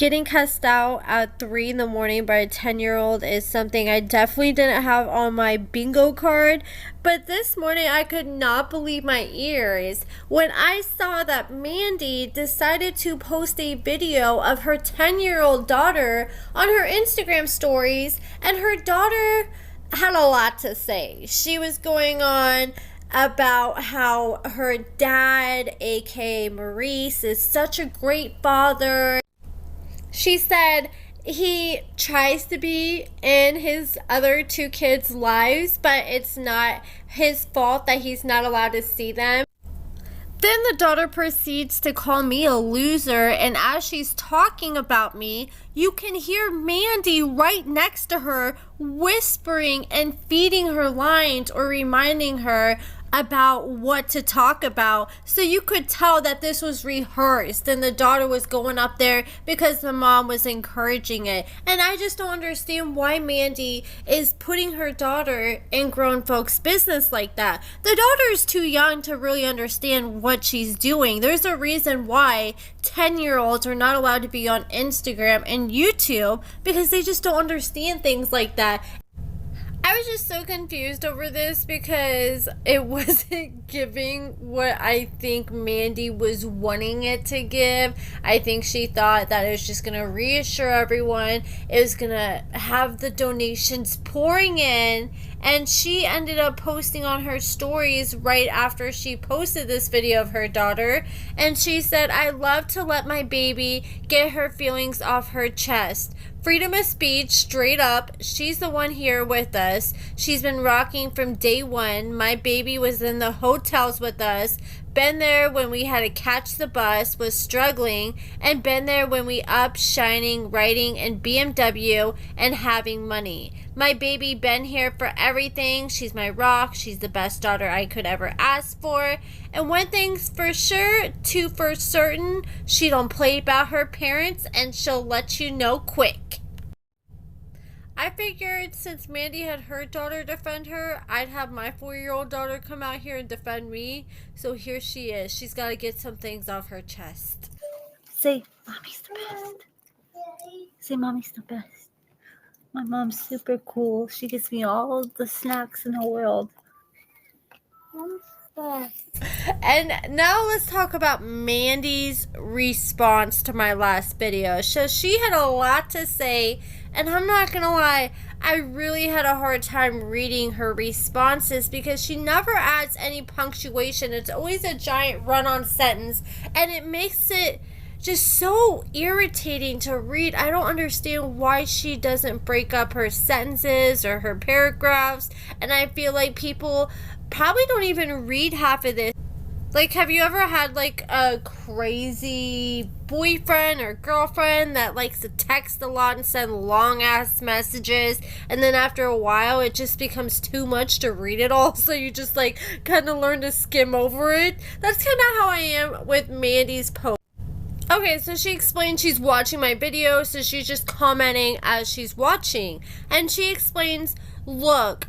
Getting cussed out at 3 in the morning by a 10-year-old is something I definitely didn't have on my bingo card. But this morning I could not believe my ears when I saw that Mandy decided to post a video of her 10-year-old daughter on her Instagram stories, and her daughter had a lot to say. She was going on about how her dad, aka Maurice, is such a great father. She said he tries to be in his other two kids' lives, but it's not his fault that he's not allowed to see them. Then the daughter proceeds to call me a loser, and as she's talking about me, you can hear Mandy right next to her whispering and feeding her lines or reminding her about what to talk about. So you could tell that this was rehearsed and the daughter was going up there because the mom was encouraging it. And I just don't understand why Mandy is putting her daughter in grown folks' business like that. The daughter is too young to really understand what she's doing. There's a reason why 10-year-olds are not allowed to be on Instagram and YouTube, because they just don't understand things like that. I was just so confused over this because it wasn't giving what I think Mandy was wanting it to give. I think she thought that it was just going to reassure everyone. It was going to have the donations pouring in. And she ended up posting on her stories right after she posted this video of her daughter. And she said, "I love to let my baby get her feelings off her chest. Freedom of speech, straight up. She's the one here with us. She's been rocking from day one. My baby was in the hotels with us. Been there when we had to catch the bus, was struggling, and been there when we up, shining, riding in BMW and having money. My baby been here for everything. She's my rock. She's the best daughter I could ever ask for. And one thing's for sure, two for certain, she don't play about her parents, and she'll let you know quick." I figured since Mandy had her daughter defend her, I'd have my 4-year-old daughter come out here and defend me. So here she is. She's got to get some things off her chest. Say, "Mommy's the best." Say, "Mommy's the best. My mom's super cool. She gives me all the snacks in the world." Mommy's the best. And now let's talk about Mandy's response to my last video. So she had a lot to say, and I'm not gonna lie, I really had a hard time reading her responses because she never adds any punctuation. It's always a giant run-on sentence, and it makes it just so irritating to read. I don't understand why she doesn't break up her sentences or her paragraphs, and I feel like people probably don't even read half of this. Like, have you ever had like a crazy boyfriend or girlfriend that likes to text a lot and send long ass messages, and then after a while it just becomes too much to read it all, so you just like kind of learn to skim over it? That's kind of how I am with Mandy's post. Okay, so she explained she's watching my video, so she's just commenting as she's watching. And she explains, look,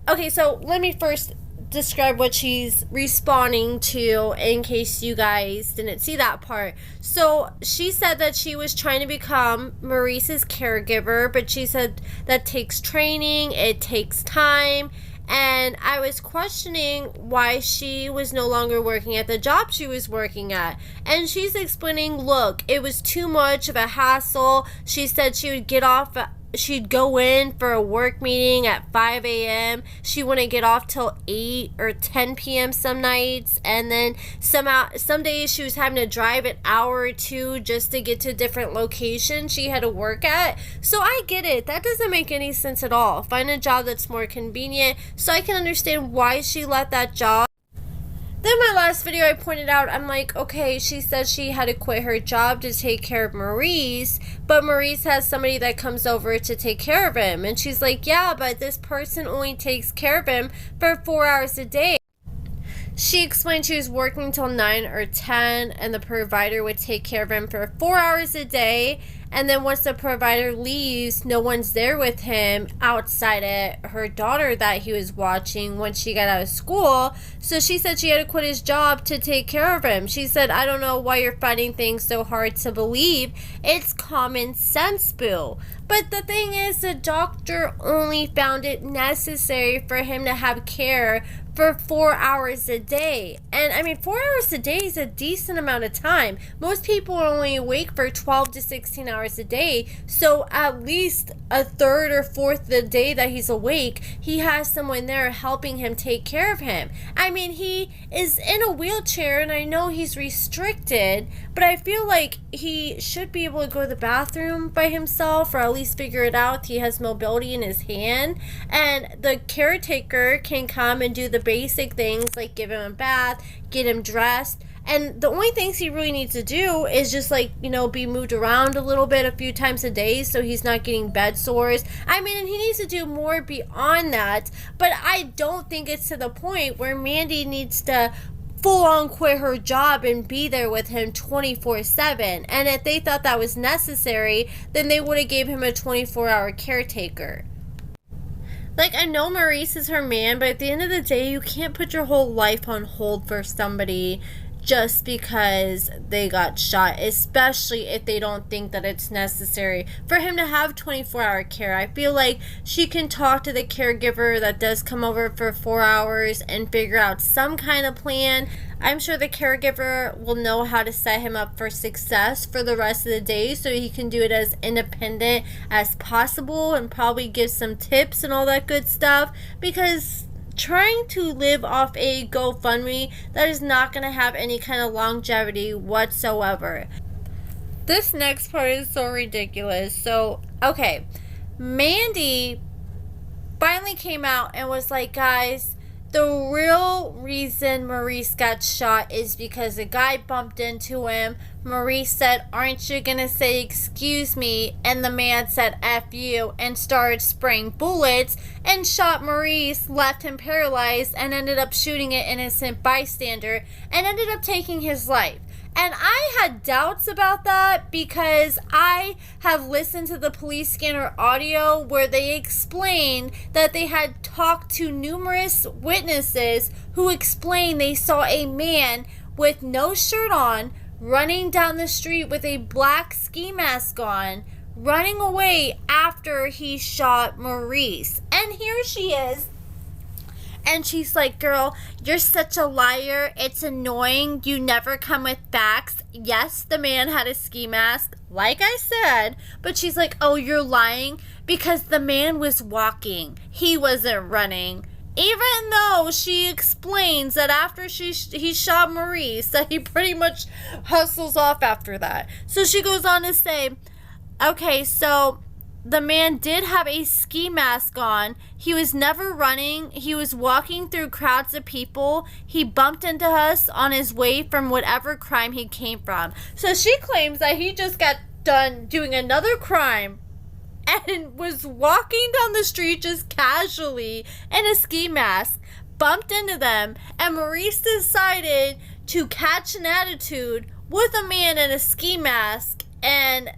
okay, so let me first describe what she's responding to in case you guys didn't see that part. So she said that she was trying to become Maurice's caregiver, but she said that takes training, it takes time. And I was questioning why she was no longer working at the job she was working at. And she's explaining, look, it was too much of a hassle. She said she would get off, she'd go in for a work meeting at 5 a.m. She wouldn't get off till 8 or 10 p.m. some nights. And then some days she was having to drive an hour or two just to get to a different location she had to work at. So I get it. That doesn't make any sense at all. Find a job that's more convenient. So I can understand why she left that job. Then my last video I pointed out, I'm like, okay, she said she had to quit her job to take care of Maurice, but Maurice has somebody that comes over to take care of him. And she's like, yeah, but this person only takes care of him for 4 hours a day. She explained she was working till 9 or 10, and the provider would take care of him for 4 hours a day. And then once the provider leaves, no one's there with him outside of her daughter that he was watching when she got out of school. So she said she had to quit his job to take care of him. She said, I don't know why you're finding things so hard to believe. It's common sense, boo. But the thing is, the doctor only found it necessary for him to have care for 4 hours a day. And I mean, 4 hours a day is a decent amount of time. Most people are only awake for 12 to 16 hours a day. So at least a third or fourth of the day that he's awake, he has someone there helping him take care of him. I mean, he is in a wheelchair and I know he's restricted, but I feel like he should be able to go to the bathroom by himself, or at least figure it out. He has mobility in his hand, and the caretaker can come and do the basic things like give him a bath, get him dressed. And the only things he really needs to do is just be moved around a little bit a few times a day so he's not getting bed sores. I mean, and he needs to do more beyond that, but I don't think it's to the point where Mandy needs to full on quit her job and be there with him 24/7. And if they thought that was necessary, then they would have gave him a 24-hour caretaker. Like, I know Maurice is her man, but at the end of the day, you can't put your whole life on hold for somebody just because they got shot, especially if they don't think that it's necessary for him to have 24-hour care. I feel like she can talk to the caregiver that does come over for 4 hours and figure out some kind of plan. I'm sure the caregiver will know how to set him up for success for the rest of the day so he can do it as independent as possible, and probably give some tips and all that good stuff, because trying to live off a GoFundMe, that is not going to have any kind of longevity whatsoever. This next part is so ridiculous. So, okay, Mandy finally came out and was like, guys, the real reason Maurice got shot is because a guy bumped into him. Maurice said, aren't you gonna say excuse me? And the man said F you and started spraying bullets and shot Maurice, left him paralyzed, and ended up shooting an innocent bystander and ended up taking his life. And I had doubts about that because I have listened to the police scanner audio where they explained that they had talked to numerous witnesses who explained they saw a man with no shirt on running down the street with a black ski mask on, running away after he shot Maurice. And here she is. And she's like, girl, you're such a liar. It's annoying. You never come with facts. Yes, the man had a ski mask, like I said. But she's like, oh, you're lying because the man was walking. He wasn't running. Even though she explains that after he shot Maurice, that he pretty much hustles off after that. So she goes on to say, okay, so the man did have a ski mask on. He was never running. He was walking through crowds of people. He bumped into us on his way from whatever crime he came from. So she claims that he just got done doing another crime and was walking down the street just casually in a ski mask, bumped into them, and Maurice decided to catch an attitude with a man in a ski mask. And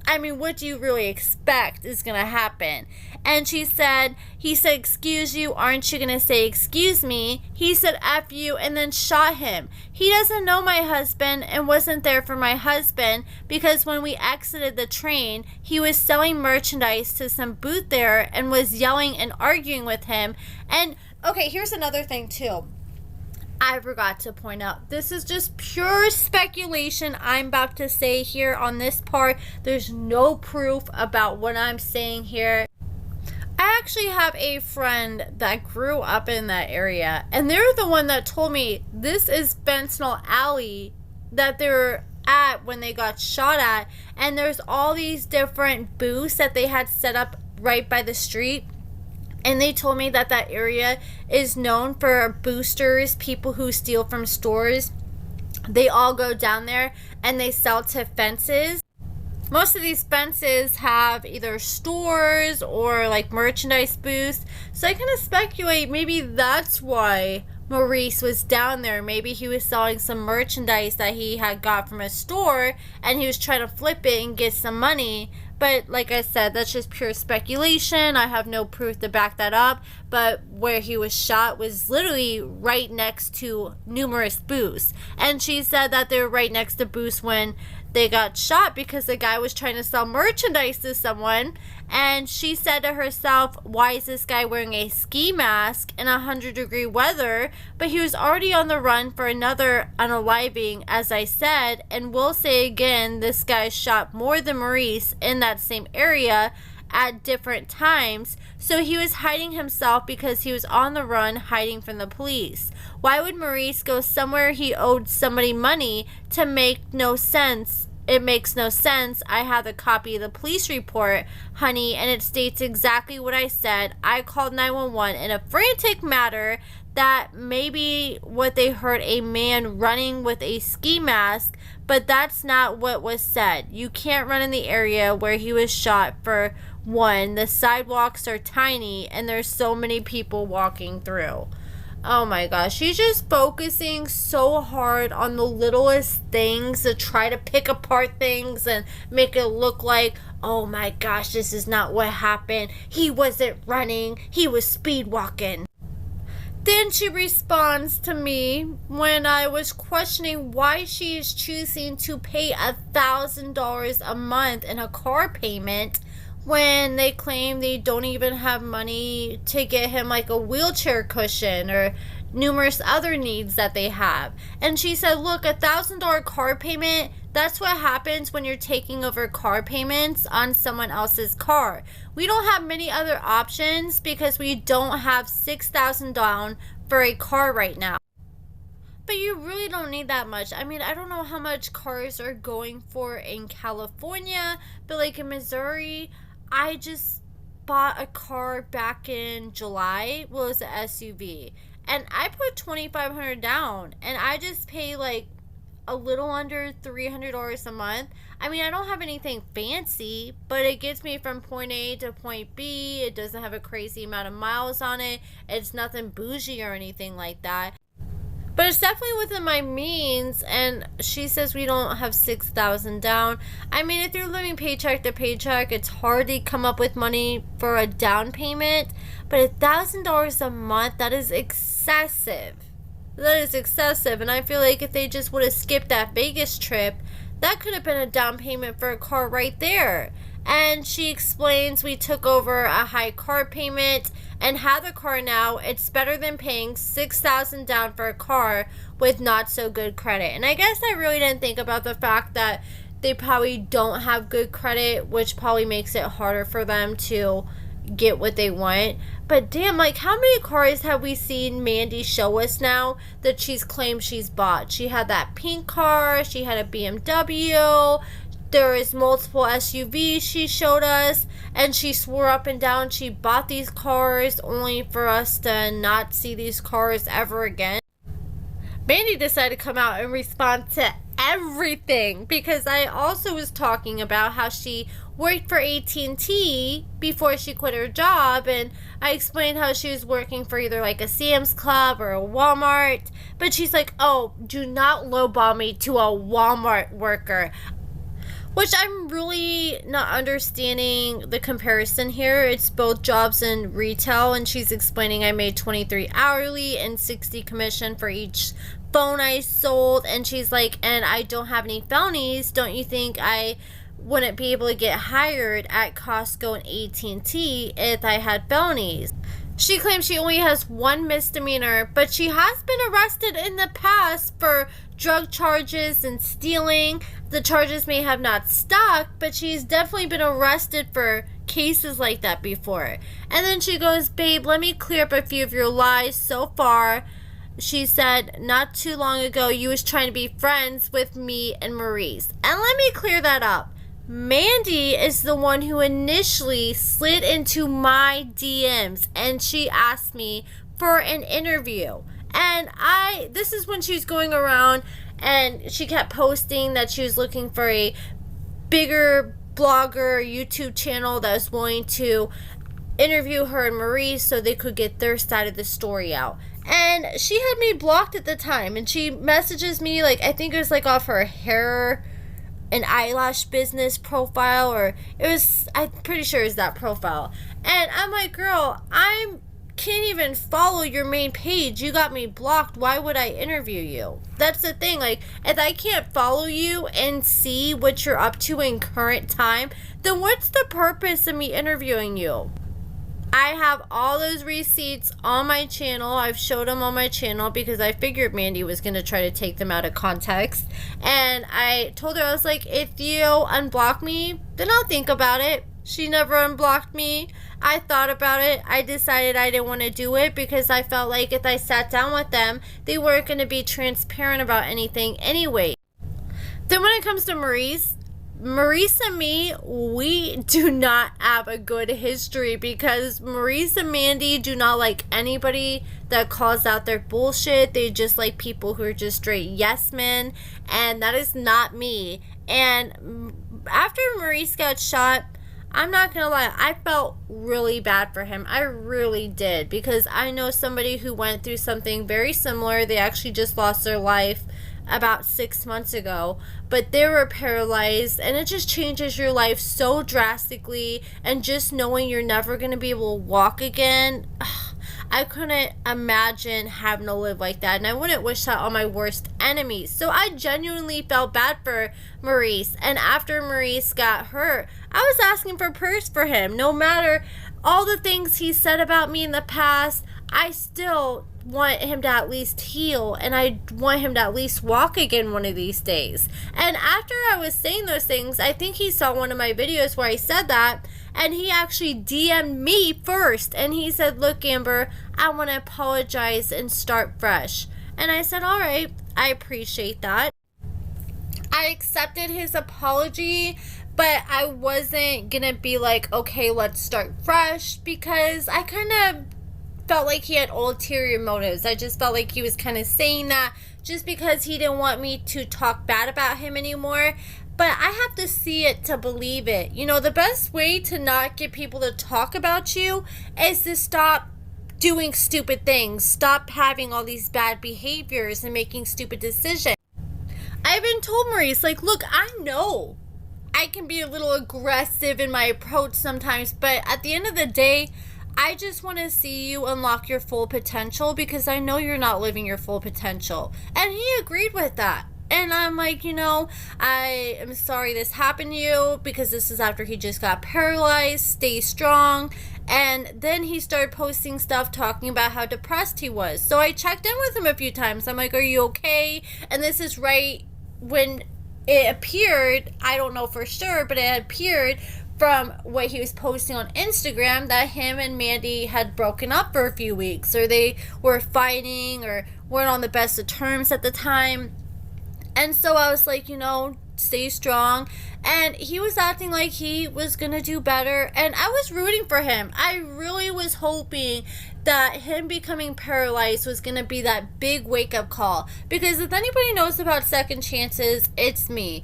I mean, what do you really expect is going to happen? And he said, excuse you, aren't you going to say excuse me? He said, F you, and then shot him. He doesn't know my husband and wasn't there for my husband because when we exited the train, he was selling merchandise to some booth there and was yelling and arguing with him. And, okay, here's another thing, too. I forgot to point out, this is just pure speculation I'm about to say here on this part. There's no proof about what I'm saying here. I actually have a friend that grew up in that area, and they're the one that told me this is Fentanyl Alley that they're at when they got shot at, and there's all these different booths that they had set up right by the street. And they told me that that area is known for boosters, people who steal from stores. They all go down there and they sell to fences. Most of these fences have either stores or like merchandise booths. So I kind of speculate maybe that's why Maurice was down there. Maybe he was selling some merchandise that he had got from a store and he was trying to flip it and get some money. But like I said, that's just pure speculation. I have no proof to back that up. But where he was shot was literally right next to numerous booths. And she said that they were right next to booths when they got shot because the guy was trying to sell merchandise to someone. And she said to herself, why is this guy wearing a ski mask in 100-degree weather? But he was already on the run for another unaliving, as I said. And we'll say again, this guy shot more than Maurice in that same area at different times. So he was hiding himself because he was on the run, hiding from the police. Why would Maurice go somewhere he owed somebody money to? Make no sense. It makes no sense. I have a copy of the police report, honey, and it states exactly what I said. I called 911 in a frantic manner that maybe what they heard a man running with a ski mask, but that's not what was said. You can't run in the area where he was shot. For one, the sidewalks are tiny and there's so many people walking through. Oh my gosh, she's just focusing so hard on the littlest things to try to pick apart things and make it look like, oh my gosh, this is not what happened. He wasn't running, he was speed walking. Then she responds to me when I was questioning why she is choosing to pay $1,000 a month in a car payment when they claim they don't even have money to get him like a wheelchair cushion or numerous other needs that they have. And she said, look, $1,000 car payment, that's what happens when you're taking over car payments on someone else's car. We don't have many other options because we don't have $6,000 down for a car right now. But you really don't need that much. I mean, I don't know how much cars are going for in California, but like in Missouri, I just bought a car back in July. Well, it was an SUV. And I put $2,500 down. And I just pay like a little under $300 a month. I mean, I don't have anything fancy, but it gets me from point A to point B. It doesn't have a crazy amount of miles on it. It's nothing bougie or anything like that. But it's definitely within my means, and she says we don't have $6,000 down. I mean, if you're living paycheck to paycheck, it's hard to come up with money for a down payment. But $1,000 a month, that is excessive. That is excessive, and I feel like if they just would have skipped that Vegas trip, that could have been a down payment for a car right there. And she explains we took over a high car payment and have the car now. It's better than paying $6,000 down for a car with not so good credit. And I guess I really didn't think about the fact that they probably don't have good credit, which probably makes it harder for them to get what they want. But damn, like, how many cars have we seen Mandy show us now that she's claimed she's bought? She had that pink car, she had a BMW, there is multiple SUVs she showed us, and she swore up and down she bought these cars only for us to not see these cars ever again. Mandy decided to come out and respond to everything, because I also was talking about how she worked for AT&T before she quit her job, and I explained how she was working for either like a Sam's Club or a Walmart, but she's like, oh, do not lowball me to a Walmart worker. Which I'm really not understanding the comparison here. It's both jobs in retail, and she's explaining I made $23 hourly and $60 commission for each phone I sold, and she's like, and I don't have any felonies. Don't you think I wouldn't be able to get hired at Costco and AT&T if I had felonies? She claims she only has one misdemeanor, but she has been arrested in the past for drug charges and stealing. The charges may have not stuck, but she's definitely been arrested for cases like that before. And then she goes, babe, let me clear up a few of your lies so far. She said, not too long ago, you was trying to be friends with me and Maurice. And let me clear that up. Mandy is the one who initially slid into my DMs and she asked me for an interview. And this is when she was going around and she kept posting that she was looking for a bigger blogger YouTube channel that was willing to interview her and Maurice so they could get their side of the story out. And she had me blocked at the time, and she messages me, like, I think it was like off her hair and eyelash business profile, or it was, I'm pretty sure it was that profile. And I'm like, girl, I can't even follow your main page. You got me blocked. Why would I interview you? That's the thing. Like, if I can't follow you and see what you're up to in current time, then what's the purpose of me interviewing you? I have all those receipts on my channel. I've showed them on my channel because I figured Mandy was going to try to take them out of context. And I told her, I was like, if you unblock me, then I'll think about it. She never unblocked me. I thought about it. I decided I didn't want to do it because I felt like if I sat down with them, they weren't going to be transparent about anything anyway. Then when it comes to Maurice and me, we do not have a good history because Maurice and Mandy do not like anybody that calls out their bullshit. They just like people who are just straight yes men, and that is not me. And after Maurice got shot, I'm not gonna lie, I felt really bad for him. I really did, because I know somebody who went through something very similar. They actually just lost their life about 6 months ago, but they were paralyzed, and it just changes your life so drastically. And just knowing you're never going to be able to walk again, I couldn't imagine having to live like that, and I wouldn't wish that on my worst enemies. So I genuinely felt bad for Maurice, and after Maurice got hurt, I was asking for prayers for him. No matter all the things he said about me in the past, I still want him to at least heal, and I want him to at least walk again one of these days. And after I was saying those things, I think he saw one of my videos where I said that, and he actually DM'd me first, and he said, look, Amber, I want to apologize and start fresh. And I said, all right, I appreciate that. I accepted his apology, but I wasn't gonna be like, okay, let's start fresh, because I kind of felt like he had ulterior motives. I just felt like he was kind of saying that just because he didn't want me to talk bad about him anymore. But I have to see it to believe it. You know, the best way to not get people to talk about you is to stop doing stupid things. Stop having all these bad behaviors and making stupid decisions. I even told Maurice, like, look, I know I can be a little aggressive in my approach sometimes, but at the end of the day, I just want to see you unlock your full potential, because I know you're not living your full potential. And he agreed with that. And I'm like, you know, I am sorry this happened to you, because this is after he just got paralyzed. Stay strong. And then he started posting stuff talking about how depressed he was. So I checked in with him a few times. I'm like, are you okay? And this is right when it appeared, I don't know for sure, but it appeared from what he was posting on Instagram that him and Mandy had broken up for a few weeks, or they were fighting, or weren't on the best of terms at the time. And so I was like, you know, stay strong. And he was acting like he was gonna do better, and I was rooting for him. I really was hoping that him becoming paralyzed was gonna be that big wake-up call, because if anybody knows about second chances, it's me.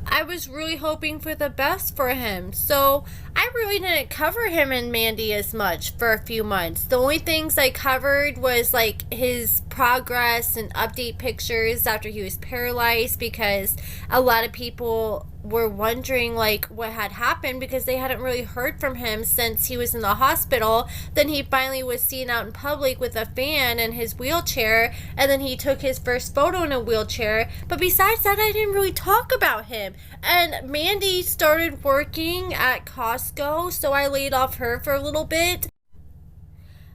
I was really hoping for the best for him. So I really didn't cover him and Mandy as much for a few months. The only things I covered was like his progress and update pictures after he was paralyzed, because a lot of people were wondering like what had happened, because they hadn't really heard from him since he was in the hospital. Then he finally was seen out in public with a fan in his wheelchair, and then he took his first photo in a wheelchair. But besides that, I didn't really talk about him. And Mandy started working at Costco, so I laid off her for a little bit.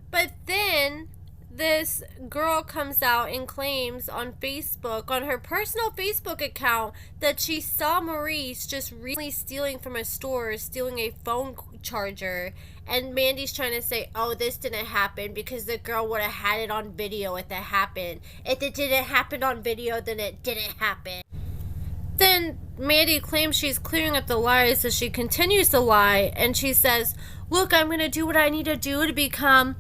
But then this girl comes out and claims on Facebook, on her personal Facebook account, that she saw Maurice just recently stealing from a store, stealing a phone charger. And Mandy's trying to say, oh, this didn't happen because the girl would have had it on video if it happened. If it didn't happen on video, then it didn't happen. Then Mandy claims she's clearing up the lies as she continues to lie, and she says, look, I'm going to do what I need to do to become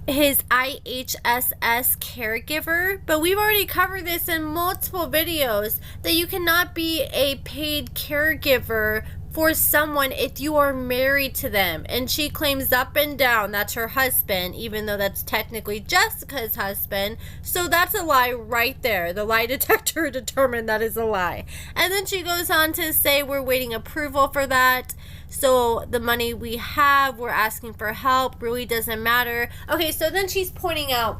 his IHSS caregiver. But we've already covered this in multiple videos, that you cannot be a paid caregiver for someone if you are married to them. And she claims up and down that's her husband, even though that's technically Jessica's husband. So that's a lie right there. The lie detector determined that is a lie. And then she goes on to say we're waiting approval for that. So the money we have, we're asking for help, really doesn't matter. Okay, so then she's pointing out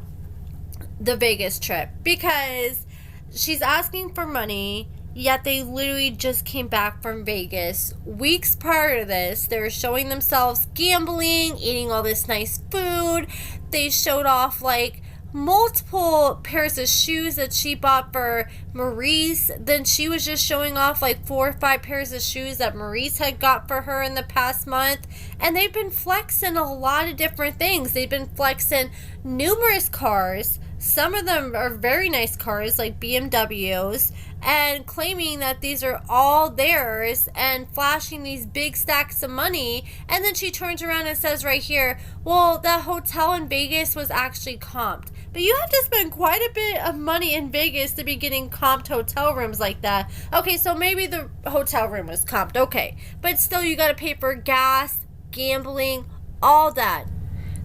the Vegas trip because she's asking for money, yet they literally just came back from Vegas weeks prior to this. They were showing themselves gambling, eating all this nice food. They showed off like multiple pairs of shoes that she bought for Maurice. Then she was just showing off like 4 or 5 pairs of shoes that Maurice had got for her in the past month. And they've been flexing a lot of different things. They've been flexing numerous cars. Some of them are very nice cars like BMWs, and claiming that these are all theirs and flashing these big stacks of money. And then she turns around and says right here, well, that hotel in Vegas was actually comped. But you have to spend quite a bit of money in Vegas to be getting comped hotel rooms like that. Okay, so maybe the hotel room was comped, okay. But still, you got to pay for gas, gambling, all that.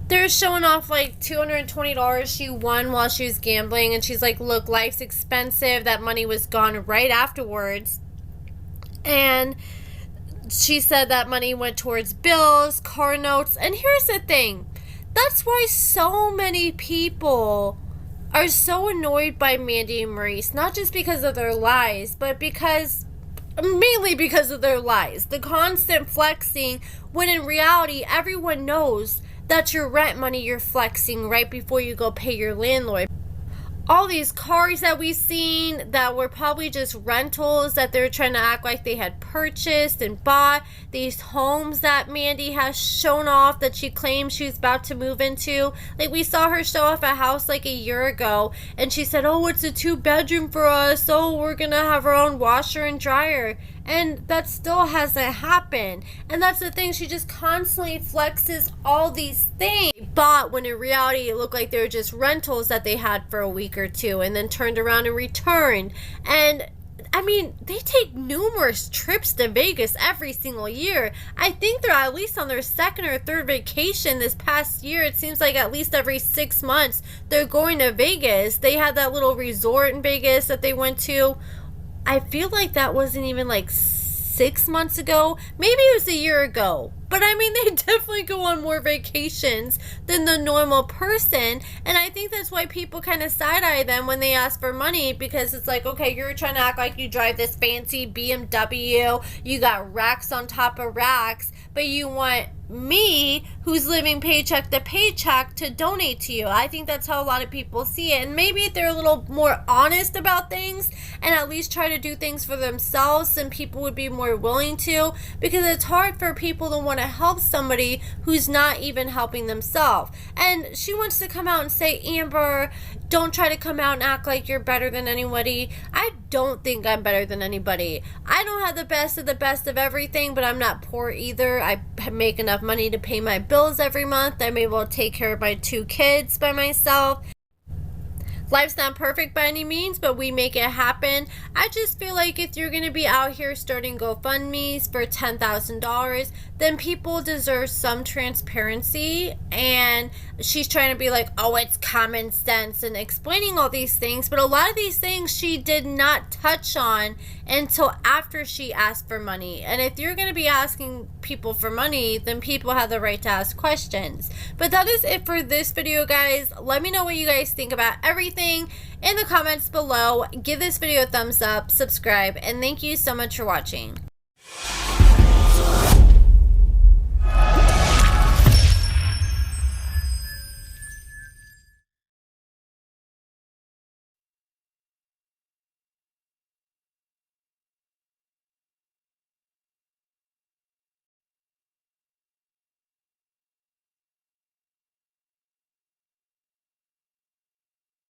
They're showing off like $220 she won while she was gambling. And she's like, look, life's expensive. That money was gone right afterwards. And she said that money went towards bills, car notes. And here's the thing. That's why so many people are so annoyed by Mandy and Maurice. Not just because of their lies, but mainly because of their lies. The constant flexing, when in reality, everyone knows that's your rent money you're flexing right before you go pay your landlord. All these cars that we've seen that were probably just rentals that they're trying to act like they had purchased and bought. These homes that Mandy has shown off that she claims she was about to move into. Like, we saw her show off a house like a year ago, and she said, oh, it's a 2-bedroom for us. Oh, we're going to have our own washer and dryer. And that still hasn't happened. And that's the thing. She just constantly flexes all these things. Bought when in reality it looked like they were just rentals that they had for a week or two and then turned around and returned. And I mean, they take numerous trips to Vegas every single year. I think they're at least on their 2nd or 3rd vacation this past year. It seems like at least every 6 months they're going to Vegas. They had that little resort in Vegas that they went to. I feel like that wasn't even like 6 months ago. Maybe it was a year ago. But I mean, they definitely go on more vacations than the normal person. And I think that's why people kind of side-eye them when they ask for money. Because it's like, okay, you're trying to act like you drive this fancy BMW. You got racks on top of racks. But you want me, who's living paycheck to paycheck, to donate to you. I think that's how a lot of people see it. And maybe if they're a little more honest about things and at least try to do things for themselves, then people would be more willing to. Because it's hard for people to want to help somebody who's not even helping themselves. And she wants to come out and say, Amber, don't try to come out and act like you're better than anybody. I don't think I'm better than anybody. I don't have the best of everything, but I'm not poor either. I make enough money to pay my bills every month. I'm able to take care of my 2 kids by myself. Life's not perfect by any means, but we make it happen. I just feel like if you're going to be out here starting GoFundMes for $10,000, then people deserve some transparency. And she's trying to be like, oh, it's common sense and explaining all these things. But a lot of these things she did not touch on until after she asked for money. And if you're going to be asking people for money, then people have the right to ask questions. But that is it for this video, guys. Let me know what you guys think about everything in the comments below. Give this video a thumbs up, subscribe, and thank you so much for watching.